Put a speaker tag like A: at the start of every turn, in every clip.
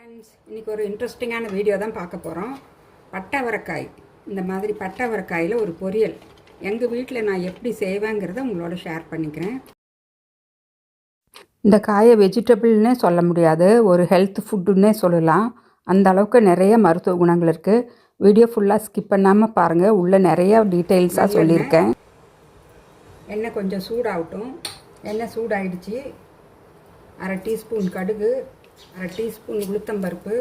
A: Friends, இன்றைக்கி ஒரு இன்ட்ரெஸ்டிங்கான வீடியோ தான் பார்க்க போகிறோம். பட்டை அவரைக்காய், இந்த மாதிரி பட்டை அவரைக்காயில் ஒரு பொரியல் எங்கள் வீட்டில் நான் எப்படி செய்வேங்கிறத உங்களோட ஷேர் பண்ணிக்கிறேன். இந்த காயை வெஜிடபிள்னே சொல்ல முடியாது, ஒரு ஹெல்த் ஃபுட்டுன்னே சொல்லலாம். அந்த அளவுக்கு நிறைய மருத்துவ குணங்கள் இருக்குது. வீடியோ ஃபுல்லாக ஸ்கிப் பண்ணாமல் பாருங்கள், உள்ளே நிறைய டீட்டெயில்ஸாக சொல்லியிருக்கேன். எண்ணெய் கொஞ்சம் சூடாகட்டும். எண்ணெய் சூடாகிடுச்சு. அரை டீஸ்பூன் கடுகு, அரை டீஸ்பூன் உளுத்தம்பருப்பு,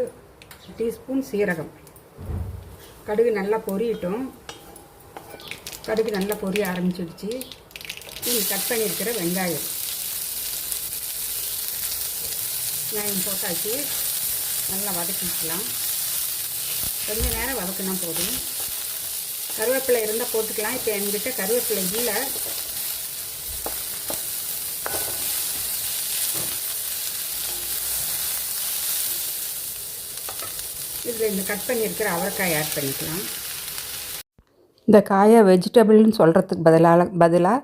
A: டீஸ்பூன் சீரகம். கடுகு நல்லா பொரியட்டும். கடுகு நல்லா பொரிய ஆரம்பிச்சிடுச்சு. கட் பண்ணியிருக்கிற வெங்காயம் போட்டாச்சு. நல்லா வதக்கிக்கலாம். கொஞ்சம் நேரம் வதக்கினா போதும். கருவேப்பிலை இருந்தால் போட்டுக்கலாம். இப்போ என்கிட்ட கருவேப்பிலை இல்லை. இதில் இந்த கட் பண்ணியிருக்கிற அவரைக்காய் ஆட் பண்ணிக்கலாம். இந்த காயை வெஜிடபிள்னு சொல்கிறதுக்கு பதிலாக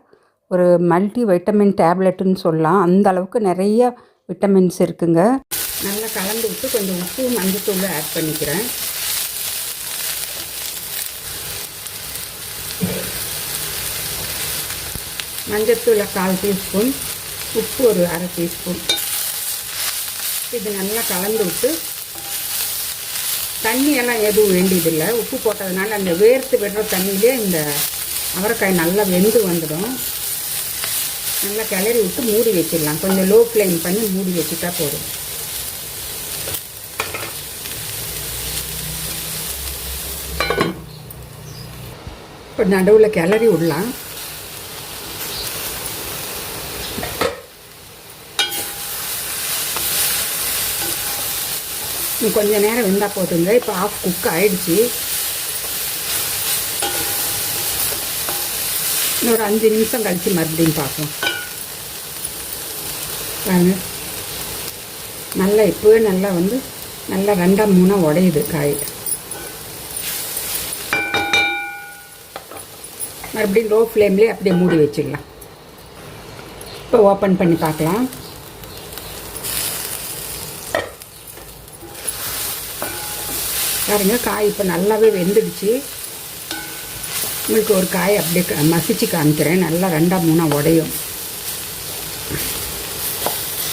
A: ஒரு மல்டி வைட்டமின் டேப்லெட்டுன்னு சொல்லலாம். அந்த அளவுக்கு நிறைய விட்டமின்ஸ் இருக்குங்க. நல்லா கலந்து விட்டு கொஞ்சம் உப்பு மஞ்சத்தூள் ஆட் பண்ணிக்கிறேன். மஞ்சத்தூள் 1/4 டீஸ்பூன், உப்பு ஒரு அரை டீஸ்பூன். இது நல்லா கலந்து விட்டு, தண்ணியெல்லாம் எதுவும் வேண்டியதில்லை. உப்பு போட்டதுனால அந்த வேர்த்து விடுற தண்ணியிலே இந்த அவரைக்காய் நல்லா வெந்து வந்துடும். நல்லா கிளறி விட்டு மூடி வச்சிடலாம். கொஞ்சம் லோ ஃப்ளேம் பண்ணி மூடி வச்சுட்டா போதும். இப்போ நடுவில் கிளறி விடலாம். கொஞ்சம் நேரம் வெந்தால் போதுங்க. இப்போ ஆஃப் குக் ஆகிடுச்சு. இன்னொரு 5 நிமிஷம் கழித்து மறுபடியும் பார்ப்போம். பாருங்க, நல்லா இப்போவே நல்லா நல்லா 2-3 உடையுது காய். மறுபடியும் லோ ஃப்ளேம்லேயே அப்படியே மூடி வச்சிடலாம். இப்போ ஓப்பன் பண்ணி பார்க்கலாம். பாருங்க, காய் இப்போ நல்லாவே வெந்துடுச்சு. உங்களுக்கு ஒரு காய் அப்படியே மசிச்சு காமிக்கிறேன். நல்லா 2-3 உடையும்.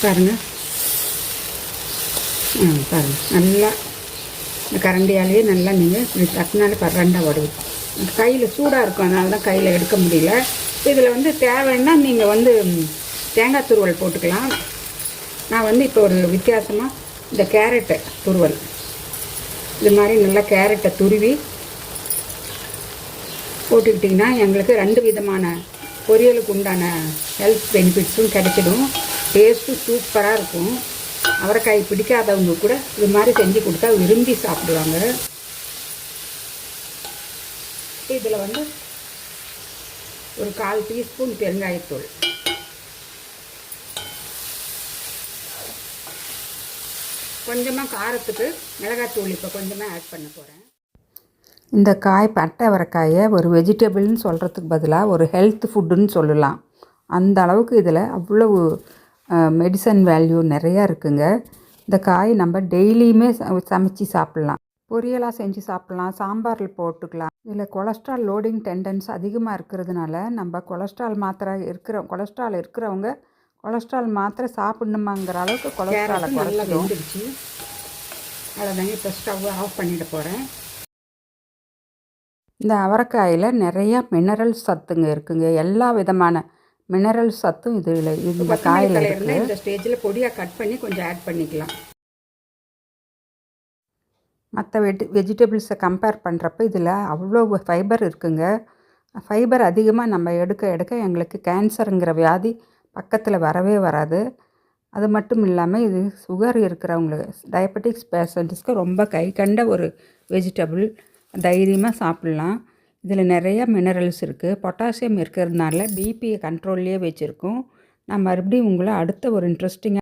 A: பாருங்க, பாருங்க, நல்லா இந்த கரண்டியாலேயே நல்லா நீங்கள் இப்படி தட்டினாலே 2 உடையும். கையில் சூடாக இருக்கும், அதனால தான் கையில் எடுக்க முடியல. இதில் தேவைன்னா நீங்கள் தேங்காய் துருவல் போட்டுக்கலாம். நான் இப்போ ஒரு வித்தியாசமாக இந்த கேரட்டு துருவல், இது மாதிரி நல்லா கேரட்டை துருவி போட்டுக்கிட்டிங்கன்னா எங்களுக்கு 2 விதமான பொரியலுக்கு உண்டான ஹெல்த் பெனிஃபிட்ஸும் கிடைச்சிடும். டேஸ்ட்டும் சூப்பராக இருக்கும். அவரைக்காய் பிடிக்காதவங்க கூட இது மாதிரி செஞ்சு கொடுத்தா விரும்பி சாப்பிடுவாங்க. இதில் ஒரு 1/4 டீஸ்பூன் பெருங்காயத்தூள், கொஞ்சமாக காரத்துக்கு மிளகாத்தூள் இப்போ கொஞ்சமாக ஆட் பண்ண போகிறேன். இந்த காய் பட்டை அவரைக்காயை ஒரு வெஜிடபிள்னு சொல்கிறதுக்கு பதிலாக ஒரு ஹெல்த் ஃபுட்டுன்னு சொல்லலாம். அந்த அளவுக்கு இதில் அவ்வளவு மெடிசன் வேல்யூ நிறையா இருக்குங்க. இந்த காய் நம்ம டெய்லியுமே சமைச்சு சாப்பிட்லாம். பொரியலாக செஞ்சு சாப்பிட்லாம், சாம்பாரில் போட்டுக்கலாம். இதில் கொலஸ்ட்ரால் லோடிங் டெண்டன்ஸ் அதிகமாக இருக்கிறதுனால நம்ம கொலஸ்ட்ரால் இருக்கிறவங்க கொலஸ்ட்ரால் மாத்திரை சாப்பிடணுமாங்கிற அளவுக்கு கொலஸ்ட்ராலை குறைச்சிடுச்சு. அவ்வளோதாங்க. இப்போ ஸ்டவ் ஆஃப் பண்ணிட போகிறேன். இந்த அவரைக்காயில் நிறையா மினரல் சத்துங்க இருக்குங்க. எல்லா விதமான மினரல் சத்தும் இந்த காயில் இருக்குது. இந்த ஸ்டேஜில் பொடியாக கட் பண்ணி கொஞ்சம் ஆட் பண்ணிக்கலாம். மற்ற வெஜிடபிள்ஸை கம்பேர் பண்ணுறப்ப இதில் அவ்வளோ ஃபைபர் இருக்குங்க. ஃபைபர் அதிகமாக நம்ம எடுக்க எங்களுக்கு கேன்சருங்கிற வியாதி பக்கத்தில் வரவே வராது. அது மட்டும் இல்லாமல் இது சுகர் இருக்கிறவங்களுக்கு, டயபெட்டிக்ஸ் பேஷண்ட்ஸ்க்கு ரொம்ப கை கண்ட ஒரு வெஜிடபிள். தைரியமாக சாப்பிட்லாம். இதில் நிறையா மினரல்ஸ் இருக்குது. பொட்டாசியம் இருக்கிறதுனால பிபியை கண்ட்ரோல்லையே வச்சுருக்கோம். நான் மறுபடியும் உங்களை அடுத்த ஒரு இன்ட்ரெஸ்டிங்காக